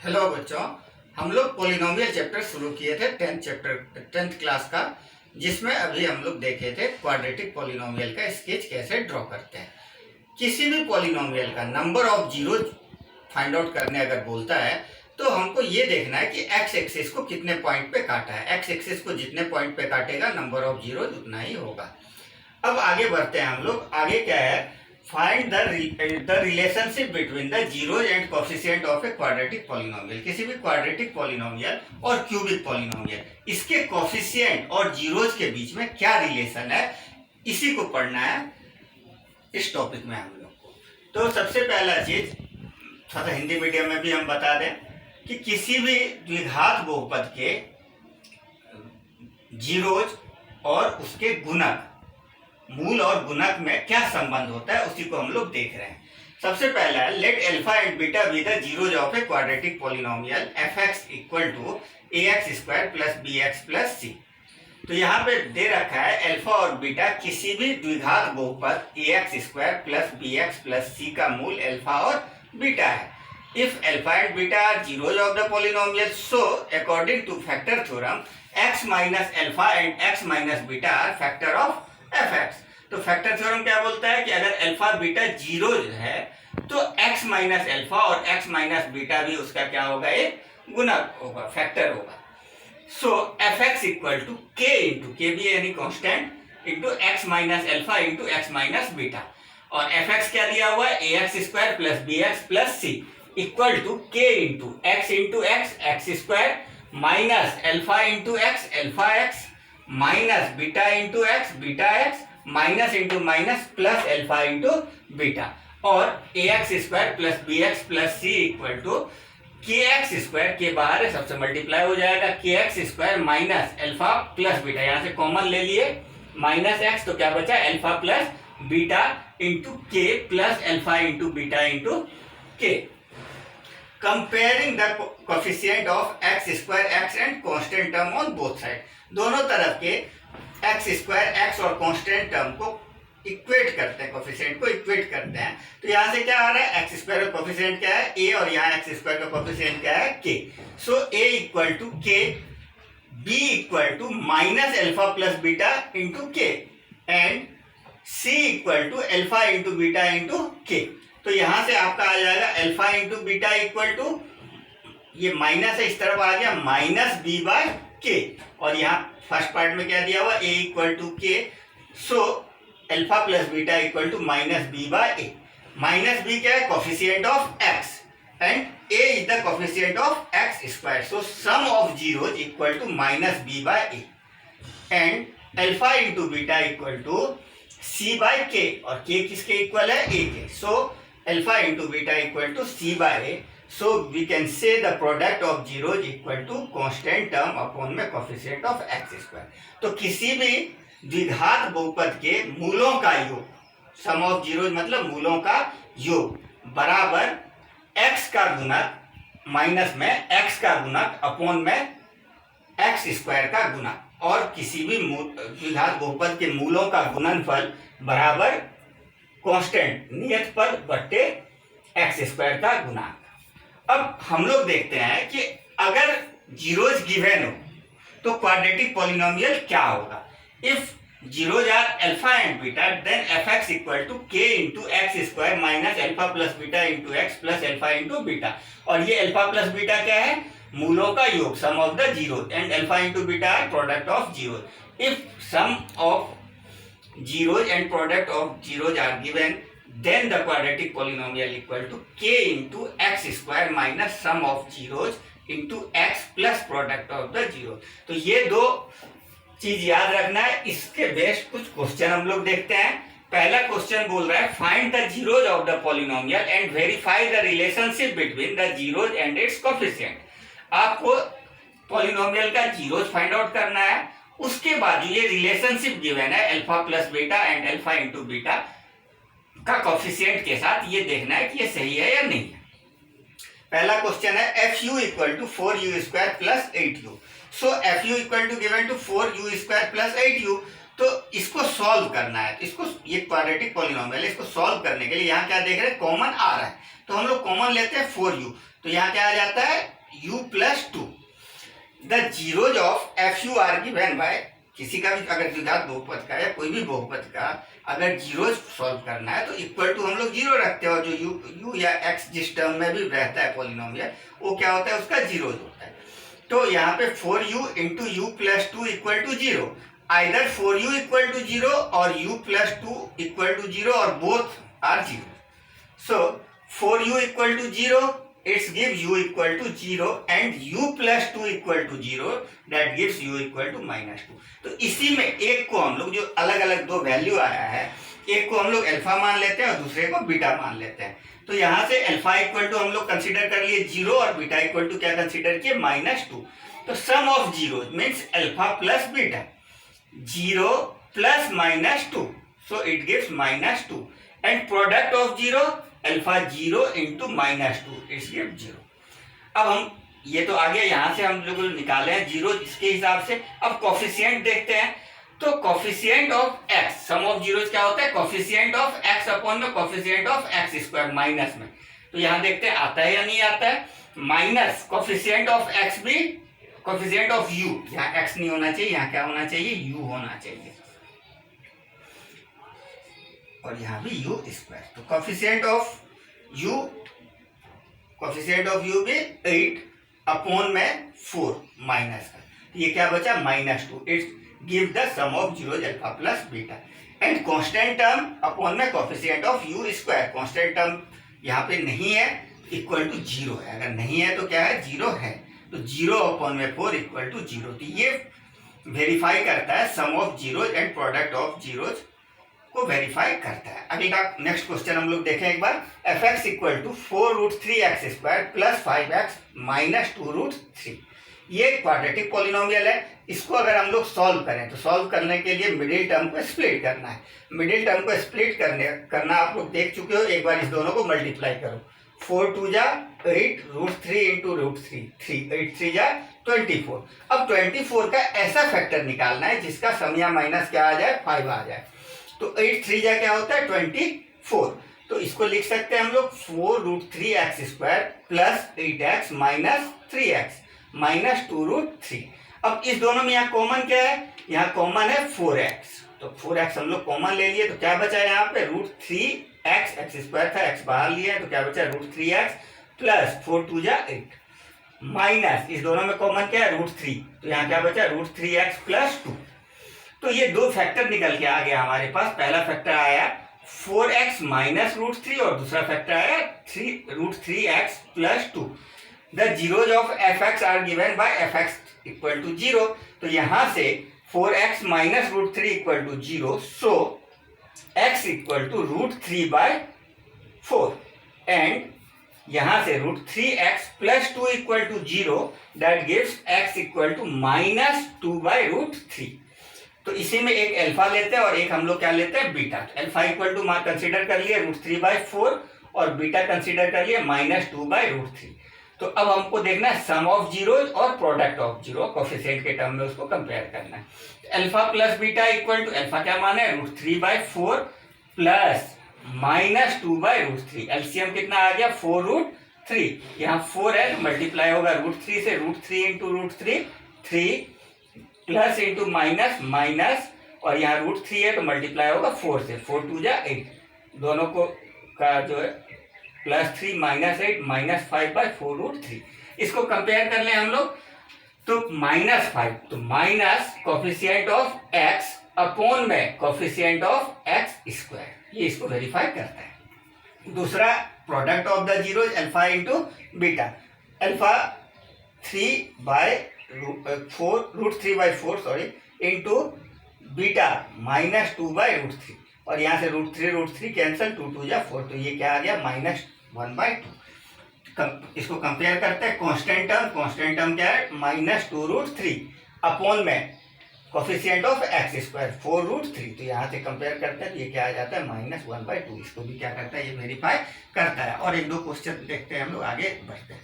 Hello बच्चों, हम लोग पॉलिनोमियल चैप्टर शुरू किए थे 10th क्लास का, जिसमें अभी हम लोग देखे थे क्वाड्रेटिक पॉलिनोमियल का स्केच कैसे ड्रॉ करते हैं। किसी भी पॉलिनोमियल का number of zero find out करने अगर बोलता है तो हमको ये देखना है कि एक्स एक्सिस को कितने पॉइंट पे काटा है। एक्स एक्सिस को जितने पॉइंट पे काटेगा नंबर ऑफ जीरो उतना ही होगा। अब आगे बढ़ते हैं हम लोग। आगे क्या है, find the relationship between the zeros and coefficient of a quadratic polynomial. किसी भी क्वाड्रेटिक पॉलिनोमियल और क्यूबिक पॉलिनोमियल, इसके कोफिशिएंट और जीरोज के बीच में क्या रिलेशन है, इसी को पढ़ना है इस टॉपिक में हम लोग को। तो सबसे पहला चीज थोड़ा हिंदी मीडियम में भी हम बता दें कि किसी भी द्विघात बहुपद के जीरोज और उसके गुणक, मूल और गुणक में क्या संबंध होता है, उसी को हम लोग देख रहे हैं। सबसे पहला है, let alpha and beta be the zeros of a quadratic polynomial f x equal to a x square plus b x plus c. तो यहाँ पे दे रखा है अल्फा और बीटा किसी भी द्विघात बहुपद a x square plus b x plus c का मूल अल्फा और बीटा है। If alpha and beta are zeros of the polynomial, so according to factor theorem x minus alpha and x minus beta are factor of F x. तो factor theorem क्या बोलता है कि अगर अल्फा बीटा जीरो है तो x minus alpha और x minus beta भी उसका क्या होगा, एक गुणक होगा, फैक्टर होगा। So f x equal to k into k भी यानी constant into x minus alpha into x minus beta, और एफ एक्स क्या दिया हुआ है, a x square plus b x plus c equal to k into x x square minus alpha into x alpha x minus beta into x beta x minus into minus plus alpha into beta, और a x square plus b x plus c equal to k x square, k बाहर है सबसे multiply हो जाएगा, k x square minus alpha plus beta, यहाँ से common ले लिए माइनस एक्स, तो क्या बचा alpha plus beta into k plus alpha into beta into k. Comparing the coefficient of x square x and constant term on both side, दोनों तरफ के एक्स स्क्वायर एक्स और कांस्टेंट टर्म को equate करते हैं, कोफिशिएंट को equate करते हैं। तो यहाँ से क्या आ रहा है, एक्स स्क्वायर का कोफिशिएंट क्या है, ए, और यहाँ एक्स स्क्वायर का कोफिशिएंट क्या है, k. So a equal to k, b equal to minus alpha plus beta into k, and c equal to alpha into beta into k. तो यहाँ से आपका आ जाएगा alpha into beta equal to, ये माइनस है इस तरफ आ गया, माइनस बी बाय के, और यहाँ फर्स्ट पार्ट में क्या दिया हुआ, ए equal to K, so alpha plus beta equal to minus B by A. Minus B क्या है, coefficient of X, and A is the coefficient of x square, so sum of zeros equal to minus B by A, and alpha into beta equal to C by K, और K किसके equal है, A के। So alpha into beta equal to C by A, so we can say the product of zeros equal to constant term upon में coefficient of x square। तो किसी भी द्विघात बहुपद के मूलों का योग, सम ऑफ जीरोज मतलब मूलों का योग, बराबर x का गुणक माइनस में x का गुणक अपॉन में x स्क्वायर का गुणक, और किसी भी द्विघात बहुपद के मूलों का गुणनफल बराबर कांस्टेंट नियत पद बट्टे x स्क्वायर का गुणक। अब हम लोग देखते हैं कि अगर जीरोज गिवन हो तो क्वाड्रेटिक पॉलिनोमियल क्या होगा। If zeros are alpha and beta, then f x equal to k into x square minus alpha plus beta into x plus alpha into beta, और ये अल्फा प्लस बीटा क्या है, मूलों का योग, sum of the zeros, and alpha into beta are product of zeros. If sum of zeros and product of zeros are given, then the quadratic polynomial equal to k into x square minus sum of zeros into x plus product of the zeros। तो ये दो चीज याद रखना है। इसके based कुछ question हम लोग देखते हैं। पहला क्वेश्चन बोल रहा है, find the zeros of the polynomial and verify the relationship between the zeros and it's coefficient. आपको पॉलिनोमियल का जीरोज फाइंड आउट करना है, उसके बाद ये रिलेशनशिप गिवन है alpha plus beta and alpha into beta का कोफिशिएंट के साथ, ये देखना है कि ये सही है या नहीं है। पहला क्वेश्चन है, F U equal to 4u square plus 8u। So F U equal to given to 4u square plus 8u, तो इसको सॉल्व करना है। इसको, ये क्वाड्रेटिक पॉलिनोमियल है, इसको सॉल्व करने के लिए यहाँ क्या देख रहे हैं, कॉमन आ रहा है, तो हम लोग कॉमन लेते हैं 4u, तो यहाँ क्या आ जाता है u plus 2 the zeros of F U are given by, किसी का भी अगर द्विघात बहुपद का या कोई भी बहुपद का अगर जीरोज सॉल्व करना है तो इक्वल टू हम लोग जीरो रखते हैं, और जो यू या एक्स जिस टर्म में भी रहता है पॉलिनोमियल वो क्या होता है, उसका जीरोज होता है। तो यहाँ पे 4u into u plus 2 equal to zero, either 4u equal to zero और u plus 2 equal to zero, और both are zero. So 4u equal to zero, it's give u equal to zero, and u plus 2 equal to zero, that gives u equal to -2। तो इसी में एक को हम लोग जो अलग अलग दो वैल्यू आया है, एक को हम लोग अल्फा मान लेते हैं और दूसरे को बीटा मान लेते हैं। तो यहाँ से अल्फा इक्वल टू हम लोग कंसीडर कर लिए जीरो और बीटा इक्वल टू क्या कंसीडर किए, -2। तो sum of zero means alpha plus beta, zero plus -2, so it gives -2, and product of zero alpha zero into -2, it's give zero. अब हम ये तो आ गया, यहाँ से हम लोग निकाले हैं जीरो इसके हिसाब से। अब कोफिशिएंट देखते हैं, तो coefficient of X, sum of zeros क्या होता है, कोफिशिएंट ऑफ एक्स अपॉन में coefficient of x square minus में। तो यहाँ देखते हैं आता है या नहीं आता है, माइनस कोफिशिएंट ऑफ एक्स भी कोफिशिएंट ऑफ यू, यहाँ एक्स नहीं होना चाहिए, यहाँ क्या होना चाहिए, यू होना चाहिए, और यहाँ भी यू स्क्वायर। तो कोफिशिएंट ऑफ यू भी 8 अपॉन में 4 माइनस का, ये क्या बचा, -2, it's give the sum of zeros alpha plus beta, and constant term upon में coefficient of u square. Constant term यहाँ पे नहीं है, इक्वल टू जीरो है, अगर नहीं है तो क्या है, जीरो है, तो 0 अपॉन में 4 इक्वल टू जीरो। तो ये वेरीफाई करता है sum of zeros and product of zeros को वेरीफाई करता है। अगला नेक्स्ट क्वेश्चन हम लोग देखें एक बार, f x equal to 4√3x square plus 5x minus 2√3। ये क्वाड्रेटिक पॉलिनोमियल है, इसको अगर हम लोग सॉल्व करें तो सॉल्व करने के लिए मिडिल टर्म को स्प्लिट करना है। मिडिल टर्म को स्प्लिट करना आप लोग देख चुके हो, एक बार इस दोनों को मल्टीप्लाई करो, 4 2 जा 8 √3 इंटू √3, 8 3 जा 24। अब 24 का ऐसा फैक्टर निकालना है जिसका सम या माइनस क्या आ जाए, 5 आ जाए। तो 8 3 जा क्या होता है, 24। तो इसको लिख सकते हैं हम लोग 4√3x square plus 8x minus 3x minus 2√3। अब इस दोनों में यहाँ कॉमन क्या है, यहाँ कॉमन है 4x, तो 4x हम लोग कॉमन ले लिए, तो क्या बचा यहाँ पे, √3x, x स्क्वायर था, x बाहर लिया है, तो क्या बचा, √3x प्लस 4 2 जा 8 माइनस, इस दोनों में कॉमन क्या है, √3, तो यहाँ क्या बचा, √3x प्लस 2। तो ये दो फैक्टर निकल के आ गया हमारे पास, पहला फैक्टर आया 4x माइनस √3 और दूसरा फैक्टर आया √3x plus 2। The zeros of F X are given by F x equal to 0। तो यहाँ से 4x minus √3 equal to 0, so x equal to √3/4, and यहाँ से √3x plus 2 equal to 0, that gives x equal to -2/√3। तो इसी में एक alpha लेते हैं और एक हम लोग क्या लेते हैं, beta. Alpha equal to mark consider कर लिए √3/4 और बीटा कंसीडर कर लिए -2/√3। तो अब हमको देखना है सम ऑफ जीरो और प्रोडक्ट ऑफ जीरो, कोफिशिएंट के टर्म में उसको कंपेयर करना है। Alpha plus beta equal to, alpha क्या माने, √3/4 प्लस -2/√3। एलसीएम कितना आ गया, 4√3, यहाँ 4 है, मल्टीप्लाई होगा √3 से, √3 into √3 3 plus into minus minus, और यहाँ √3 है तो मल्टीप्लाई होगा 4 से, 4 2 जा 8, दोनों को का जो है +3 -8 -5/4√3। इसको कंपेयर कर लें हम लोग, तो -5, तो minus coefficient of x upon में कोफिशिएंट ऑफ x स्क्वायर, ये इसको वेरीफाई करता है। दूसरा product of the zeros alpha into beta, alpha 3/4 sorry into beta -2/√3, और यहाँ से √3 कैंसिल, 2 2 जा 4, तो ये क्या आ गया, -1/2। इसको कंपेयर करते हैं, कांस्टेंट टर्म क्या है, -2√3 अपॉन में कोफिशिएंट ऑफ x स्क्वायर 4√3, तो यहाँ से कंपेयर करते हैं तो ये क्या आ जाता है, -1/2। इसको भी क्या करता है, ये वेरीफाई करता है। और एक दो क्वेश्चन देखते हैं हम लोग, आगे बढ़ते हैं।